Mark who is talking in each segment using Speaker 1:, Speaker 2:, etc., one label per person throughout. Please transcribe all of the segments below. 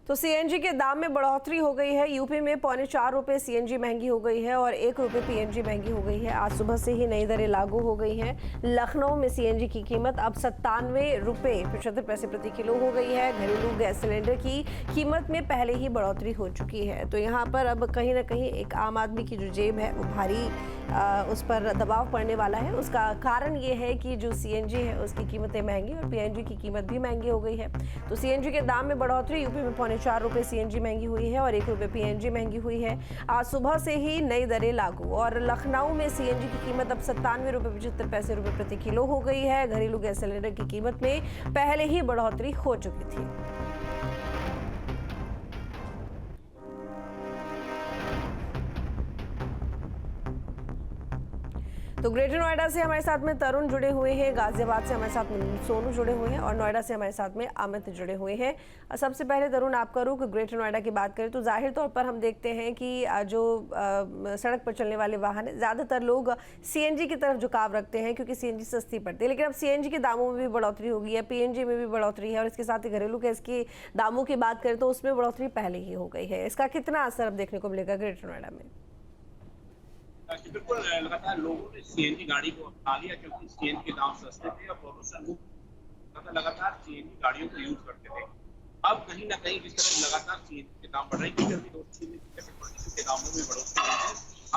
Speaker 1: तो सीएनजी के दाम में बढ़ोतरी हो गई है। यूपी में ₹4.25 सीएनजी महंगी हो गई है और ₹1 पीएनजी महंगी हो गई है। आज सुबह से ही नई दरें लागू हो गई हैं। लखनऊ में सीएनजी की कीमत अब ₹97.75 प्रति किलो हो गई है। घरेलू गैस सिलेंडर की कीमत में पहले ही बढ़ोतरी हो चुकी है। तो यहाँ पर अब कहीं ना कहीं एक आम आदमी की जो जेब है वो भारी उस पर दबाव पड़ने वाला है। उसका कारण ये है कि जो सीएनजी है उसकी कीमतें महंगी और पीएनजी की कीमत भी महंगी हो गई है। तो सीएनजी के दाम में बढ़ोतरी, यूपी में ₹4.25 सीएनजी महंगी हुई है और ₹1 पीएनजी महंगी हुई है। आज सुबह से ही नई दरें लागू और लखनऊ में सीएनजी की कीमत अब ₹97.75 प्रति किलो हो गई है। घरेलू गैस सिलेंडर की कीमत में पहले ही बढ़ोतरी हो चुकी थी। तो ग्रेटर नोएडा से हमारे साथ में तरुण जुड़े हुए हैं, गाजियाबाद से हमारे साथ में सोनू जुड़े हुए हैं और नोएडा से हमारे साथ में अमित जुड़े रुए हैं। सबसे पहले तरुण आपका रुख ग्रेटर नोएडा की बात करें तो जाहिर तौर पर हम देखते हैं कि जो सड़क पर चलने वाले वाहन है ज़्यादातर लोग सीएनजी की तरफ झुकाव रखते हैं क्योंकि सीएनजी सस्ती पड़ती है। लेकिन अब सीएनजी के दामों में भी बढ़ोतरी हो गई है, पीएनजी में भी बढ़ोतरी है और इसके साथ ही घरेलू गैस के दामों की बात करें तो उसमें बढ़ोतरी पहले ही हो गई है। इसका कितना असर अब देखने को मिलेगा ग्रेटर नोएडा में?
Speaker 2: बिल्कुल, लगातार लोगों ने सीएनजी गाड़ी को अपना लिया क्योंकि सीएनजी के दाम सस्ते थे और प्रदूषण मुक्त लगातार सीएनजी गाड़ियों को यूज करते थे। अब कहीं ना कहीं जिस तरह लगातार सीएनजी के दाम बढ़ रहे हैं, पेट्रोल के दामों में बढ़ोतरी हुई है।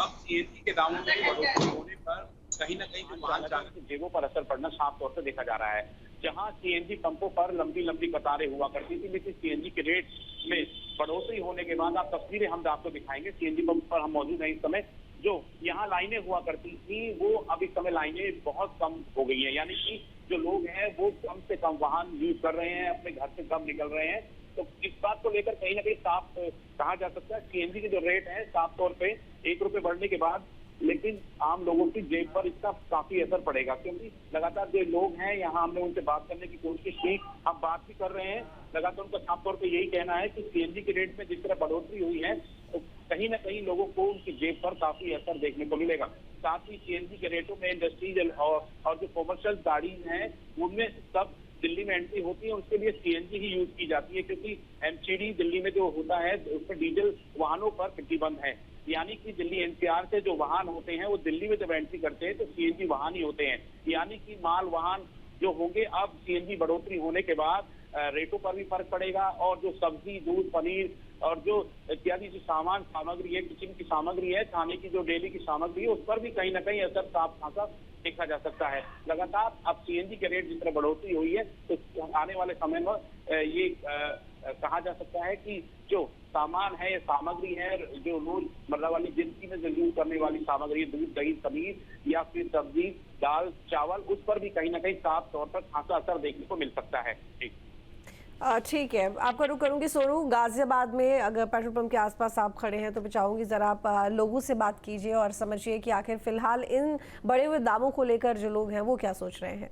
Speaker 2: अब सीएनजी के दामों में बढ़ोतरी होने पर कहीं ना कहीं जो वाहन चालक की जेबों पर असर पड़ना साफ तौर से देखा जा रहा है। जहां सीएनजी पंपों पर लंबी लंबी कतारें हुआ करती थी, लेकिन सीएनजी के रेट में बढ़ोतरी होने के बाद आप तस्वीरें हम आपको दिखाएंगे। सीएनजी पंप पर हम मौजूद हैं इस समय। जो यहाँ लाइनें हुआ करती थी वो अब इस समय लाइनें बहुत कम हो गई हैं, यानी कि जो लोग हैं वो कम से कम वाहन यूज कर रहे हैं, अपने घर से कम निकल रहे हैं। तो इस बात को लेकर कहीं ना कहीं साफ कहा जा सकता है सीएनजी के जो रेट है साफ तौर पे ₹1 बढ़ने के बाद, लेकिन आम लोगों की जेब पर इसका काफी असर पड़ेगा क्योंकि लगातार जो लोग हैं यहाँ हमने उनसे बात करने की कोशिश की, हम बात भी कर रहे हैं। लगातार उनका साफ तौर पे यही कहना है कि सीएनजी के रेट में जिस तरह बढ़ोतरी हुई है तो कहीं ना कहीं लोगों को उनकी जेब पर काफी असर देखने को मिलेगा। साथ ही सीएनजी के रेटों में इंडस्ट्रीज और जो कॉमर्शियल गाड़ी हैं उनमें सब दिल्ली में एंट्री होती है, उसके लिए सीएनजी ही यूज की जाती है क्योंकि एमसीडी दिल्ली में जो होता है उसमें डीजल वाहनों पर प्रतिबंध है। यानी कि दिल्ली एनसीआर से जो वाहन होते हैं वो दिल्ली में जब एंट्री करते हैं तो सीएनजी वाहन ही होते हैं। यानी कि माल वाहन जो होंगे, अब सीएनजी बढ़ोतरी होने के बाद रेटों पर भी फर्क पड़ेगा और जो सब्जी, दूध, पनीर और जो इत्यादि जो सामग्री है, किचन की सामग्री है, खाने की जो डेली की सामग्री है, उस पर भी कहीं ना कहीं असर साफ खासा देखा जा सकता है। लगातार अब सीएनजी के रेट जिस तरह बढ़ोतरी हुई है तो आने वाले समय में ये कहा जा सकता है कि जो सामान है, सामग्री है, जो रोजमर्रा वाली जिंदगी में जो यूज करने वाली सामग्री, दूध, दही, पनीर या फिर सब्जी, दाल, चावल, उस पर भी कहीं ना कहीं साफ तौर पर खासा असर देखने को मिल सकता है।
Speaker 1: ठीक है, आपका रुख करूंगी सोनू। गाजियाबाद में अगर पेट्रोल पंप के आसपास आप खड़े हैं तो मैं चाहूंगी ज़रा आप लोगों से बात कीजिए और समझिए कि आखिर फिलहाल इन बढ़े हुए दामों को लेकर जो लोग हैं वो क्या सोच रहे हैं।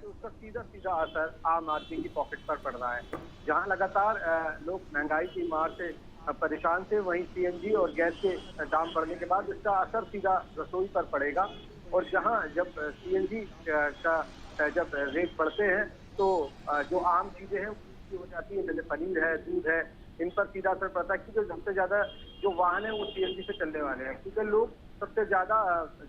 Speaker 3: उसका सीधा सीधा असर आम आदमी की पॉकेट पर पड़ रहा है। जहां लगातार लोग महंगाई की मार से परेशान थे, वहीं सीएनजी और गैस के दाम बढ़ने के बाद इसका असर सीधा रसोई पर पड़ेगा। और जहां जब सीएनजी का जब रेट बढ़ते हैं तो जो आम चीजें हैं उसकी हो जाती है, जैसे पनीर है, दूध है, इन पर सीधा असर पड़ता है क्योंकि सबसे ज्यादा जो वाहन है वो सीएनजी से चलने वाले हैं। क्योंकि लोग सबसे ज्यादा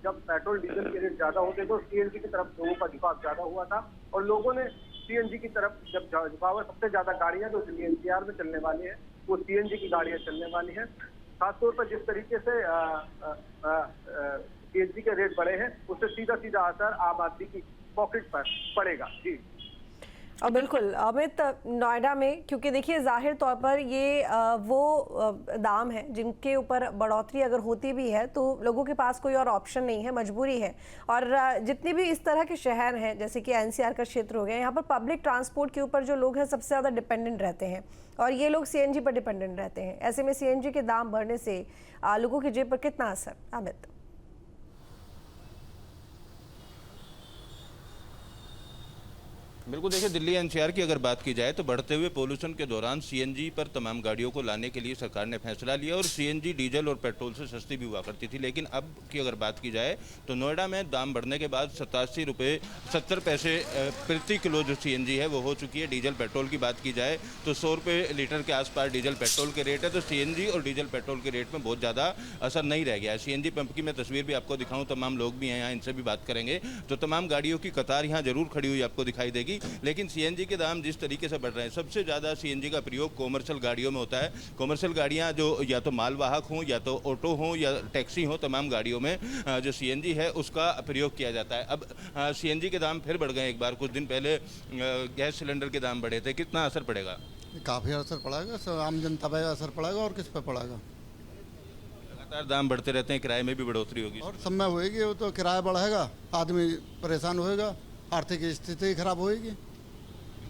Speaker 3: जब पेट्रोल डीजल के रेट ज्यादा होते तो सीएनजी की तरफ लोगों का झुकाव ज्यादा हुआ था और लोगों ने सीएनजी की तरफ जब झुकाव, सबसे ज्यादा गाड़ियां जो दिल्ली एनसीआर में चलने वाली हैं वो सीएनजी की गाड़ियां चलने वाली हैं। खासतौर पर जिस तरीके से सीएनजी के रेट बढ़े हैं उससे सीधा सीधा असर आम आदमी की पॉकेट पर पड़ेगा। जी
Speaker 1: और बिल्कुल अमित, नोएडा में क्योंकि देखिए जाहिर तौर पर ये वो दाम है जिनके ऊपर बढ़ोतरी अगर होती भी है तो लोगों के पास कोई और ऑप्शन नहीं है, मजबूरी है। और जितने भी इस तरह के शहर हैं जैसे कि एनसीआर का क्षेत्र हो गया, यहाँ पर पब्लिक ट्रांसपोर्ट के ऊपर जो लोग हैं सबसे ज़्यादा डिपेंडेंट रहते हैं और ये लोग सीएनजी पर डिपेंडेंट रहते हैं। ऐसे में सीएनजी के दाम बढ़ने से लोगों की जेब पर कितना असर, अमित?
Speaker 4: बिल्कुल, देखिए दिल्ली एनसीआर की अगर बात की जाए तो बढ़ते हुए पोल्यूशन के दौरान सीएनजी पर तमाम गाड़ियों को लाने के लिए सरकार ने फैसला लिया और सीएनजी डीजल और पेट्रोल से सस्ती भी हुआ करती थी। लेकिन अब की अगर बात की जाए तो नोएडा में दाम बढ़ने के बाद 87 रुपये 70 पैसे प्रति किलो जो सीएनजी है वो हो चुकी है। डीजल पेट्रोल की बात की जाए तो 100 रुपये लीटर के आसपास डीजल पेट्रोल के रेट है। तो सीएनजी और डीजल पेट्रोल के रेट में बहुत ज़्यादा असर नहीं रह गया है। सीएनजी पंप की मैं तस्वीर भी आपको दिखाऊं, तमाम लोग भी हैं यहाँ, इनसे भी बात करेंगे तो तमाम गाड़ियों की कतार यहाँ जरूर खड़ी हुई आपको दिखाई देगी। लेकिन सीएनजी के दाम जिस तरीके से बढ़ रहे हैं, सबसे ज़्यादा सीएनजी का प्रयोग कॉमर्शियल गाड़ियों में होता है। कॉमर्शियल गाड़ियाँ जो या तो मालवाहक हों या तो ऑटो हों या टैक्सी हों, तमाम गाड़ियों में जो सीएनजी है उसका प्रयोग किया जाता है। अब सीएनजी के दाम फिर बढ़ गए एक बार। कुछ दिन पहले गैस सिलेंडर के दाम बढ़े थे, कितना असर पड़ेगा?
Speaker 5: काफ़ी असर पड़ेगा, सब आम जनता पे असर पड़ेगा और किस पे पड़ेगा।
Speaker 4: लगातार दाम बढ़ते रहते हैं, किराए में भी बढ़ोतरी होगी
Speaker 5: और सब में होएगी, वो तो किराया बढ़ेगा, आदमी परेशान होएगा, आर्थिक स्थिति खराब होएगी।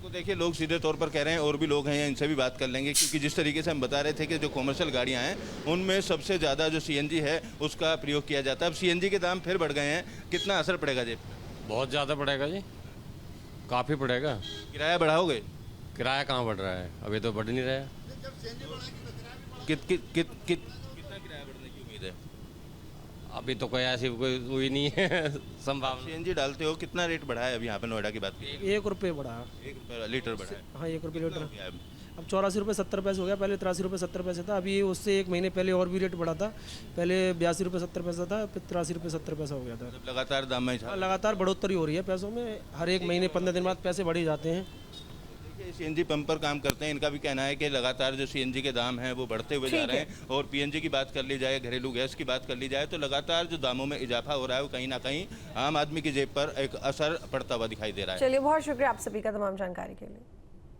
Speaker 4: तो देखिए लोग सीधे तौर पर कह रहे हैं, और भी लोग हैं, इनसे भी बात कर लेंगे, क्योंकि जिस तरीके से हम बता रहे थे कि जो कॉमर्शियल गाड़ियां हैं उनमें सबसे ज़्यादा जो सीएनजी है उसका प्रयोग किया जाता है। अब सीएनजी के दाम फिर बढ़ गए हैं, कितना असर पड़ेगा जेब पे?
Speaker 6: बहुत ज़्यादा पड़ेगा जी, काफ़ी पड़ेगा।
Speaker 4: किराया बढ़ाओगे?
Speaker 6: किराया कहाँ बढ़ रहा है, अभी तो बढ़ नहीं रहा है।
Speaker 4: कितना किराया बढ़ने की उम्मीद है?
Speaker 6: अभी तो कोई ऐसी कोई हुई नहीं है संभावना।
Speaker 4: सीएनजी डालते हो, कितना रेट बढ़ा है अभी यहाँ पे नोएडा की बात की?
Speaker 7: 1 रुपये बढ़ा।
Speaker 4: 1 रुपये लीटर बढ़ा है।
Speaker 7: हाँ 1 रुपये लीटर।
Speaker 4: कितना हो गया
Speaker 7: अब 84 रुपये 70 पैसे हो गया, पहले 83 रुपये 70 पैसे था। अभी उससे 1 महीने पहले और भी रेट बढ़ा था, पहले 82 रुपये 70 पैसा था, फिर 83 रुपये 70 पैसा हो गया था।
Speaker 4: मतलब लगातार दाम में
Speaker 7: हाँ, लगातार बढ़ोतरी हो रही है पैसों में, हर एक महीने 15 दिन बाद पैसे बढ़े जाते हैं।
Speaker 4: सीएनजी पंप पर काम करते हैं, इनका भी कहना है कि लगातार जो सीएनजी के दाम हैं वो बढ़ते हुए जा रहे हैं। और पीएनजी की बात कर ली जाए, घरेलू गैस की बात कर ली जाए तो लगातार जो दामों में इजाफा हो रहा है वो कहीं ना कहीं आम आदमी की जेब पर एक असर पड़ता हुआ दिखाई दे रहा है।
Speaker 1: चलिए, बहुत शुक्रिया आप सभी का तमाम जानकारी के लिए।